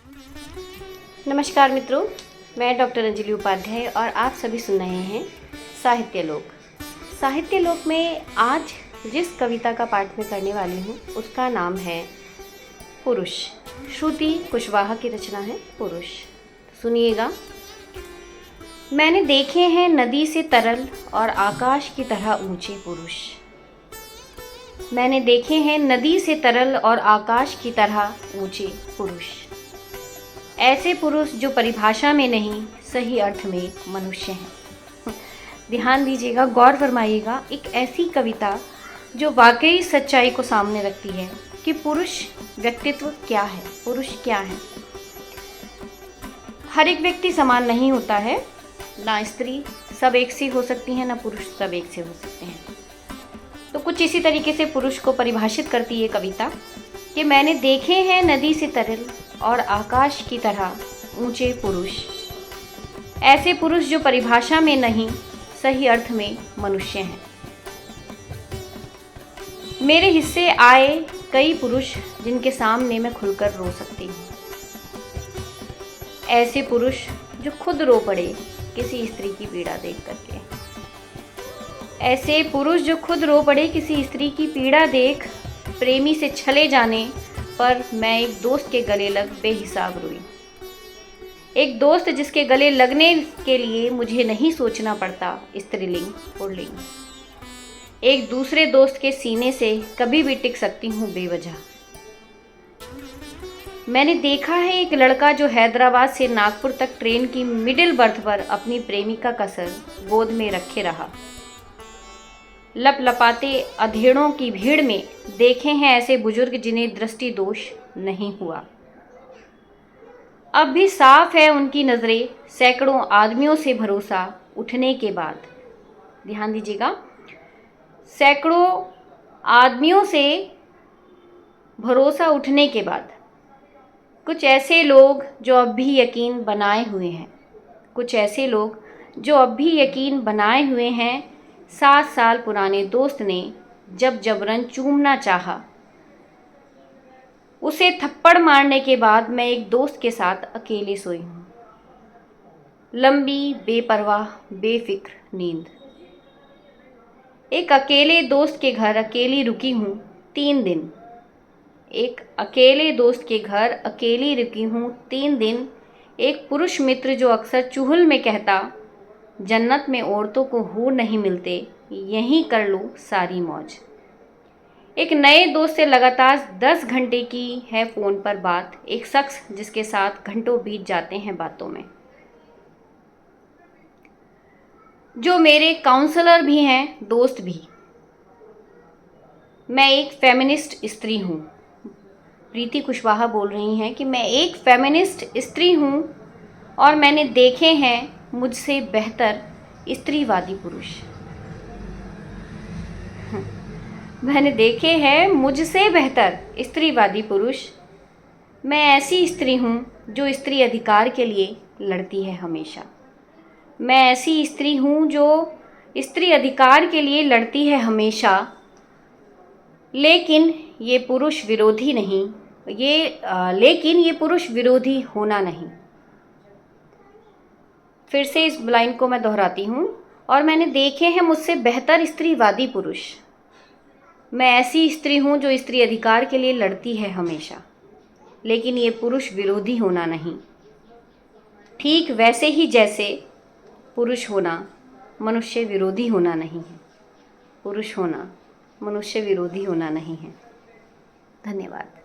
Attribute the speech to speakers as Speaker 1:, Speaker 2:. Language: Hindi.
Speaker 1: नमस्कार मित्रों, मैं डॉक्टर अंजलि उपाध्याय और आप सभी सुन रहे हैं साहित्य लोक। साहित्य लोक में आज जिस कविता का पाठ मैं करने वाली हूँ उसका नाम है पुरुष। श्रुति कुशवाहा की रचना है पुरुष। सुनिएगा। मैंने देखे हैं नदी से तरल और आकाश की तरह ऊंचे पुरुष। मैंने देखे हैं नदी से तरल और आकाश की तरह ऊंचे पुरुष। ऐसे पुरुष जो परिभाषा में नहीं सही अर्थ में मनुष्य हैं। ध्यान दीजिएगा, गौर फरमाइएगा। एक ऐसी कविता जो वाकई सच्चाई को सामने रखती है कि पुरुष व्यक्तित्व क्या है, पुरुष क्या है। हर एक व्यक्ति समान नहीं होता है, ना स्त्री सब एक सी हो सकती हैं, ना पुरुष सब एक से हो सकते हैं। तो कुछ इसी तरीके से पुरुष को परिभाषित करती है कविता कि मैंने देखे हैं नदी से तरल और आकाश की तरह ऊंचे पुरुष। ऐसे पुरुष जो परिभाषा में नहीं सही अर्थ में मनुष्य हैं। मेरे हिस्से आए कई पुरुष जिनके सामने मैं खुलकर रो सकती हूँ। ऐसे पुरुष जो खुद रो पड़े किसी स्त्री की पीड़ा देख करके। ऐसे पुरुष जो खुद रो पड़े किसी स्त्री की पीड़ा देख। प्रेमी से छले जाने पर मैं एक दोस्त के गले लग बेहिसाब रोई। एक दोस्त जिसके गले लगने के लिए मुझे नहीं सोचना पड़ता स्त्रीलिंग पुल्लिंग। एक दूसरे दोस्त के सीने से कभी भी टिक सकती हूँ बेवजह। मैंने देखा है एक लड़का जो हैदराबाद से नागपुर तक ट्रेन की मिडिल बर्थ पर अपनी प्रेमिका का सर गोद में रखे रहा। लपलपाते अधेड़ों की भीड़ में देखे हैं ऐसे बुजुर्ग जिन्हें दृष्टि दोष नहीं हुआ। अब भी साफ है उनकी नज़रें सैकड़ों आदमियों से भरोसा उठने के बाद। ध्यान दीजिएगा, सैकड़ों आदमियों से भरोसा उठने के बाद कुछ ऐसे लोग जो अब भी यकीन बनाए हुए हैं, कुछ ऐसे लोग जो अब भी यकीन बनाए हुए हैं। 7 साल पुराने दोस्त ने जब जबरन चूमना चाहा, उसे थप्पड़ मारने के बाद मैं एक दोस्त के साथ अकेले सोई हूँ। लंबी बेपरवाह बेफिक्र नींद। एक अकेले दोस्त के घर अकेली रुकी हूँ 3 दिन। एक अकेले दोस्त के घर अकेली रुकी हूँ 3 दिन। एक पुरुष मित्र जो अक्सर चुहल में कहता, जन्नत में औरतों को हूर नहीं मिलते, यहीं कर लो सारी मौज। एक नए दोस्त से लगातार 10 घंटे की है फ़ोन पर बात। एक शख्स जिसके साथ घंटों बीत जाते हैं बातों में, जो मेरे काउंसलर भी हैं, दोस्त भी। मैं एक फेमिनिस्ट स्त्री हूँ। प्रीति कुशवाहा बोल रही हैं कि मैं एक फेमिनिस्ट स्त्री हूँ और मैंने देखे हैं मुझसे बेहतर स्त्रीवादी पुरुष। मैंने देखे हैं मुझसे बेहतर स्त्रीवादी पुरुष। मैं ऐसी स्त्री हूँ जो स्त्री अधिकार के लिए लड़ती है हमेशा। मैं ऐसी स्त्री हूँ जो स्त्री अधिकार के लिए लड़ती है हमेशा। लेकिन ये पुरुष विरोधी नहीं, लेकिन ये पुरुष विरोधी होना नहीं। फिर से इस लाइन को मैं दोहराती हूँ। और मैंने देखे हैं मुझसे बेहतर स्त्रीवादी पुरुष। मैं ऐसी स्त्री हूँ जो स्त्री अधिकार के लिए लड़ती है हमेशा, लेकिन ये पुरुष विरोधी होना नहीं। ठीक वैसे ही जैसे पुरुष होना मनुष्य विरोधी होना नहीं है। पुरुष होना मनुष्य विरोधी होना नहीं है। धन्यवाद।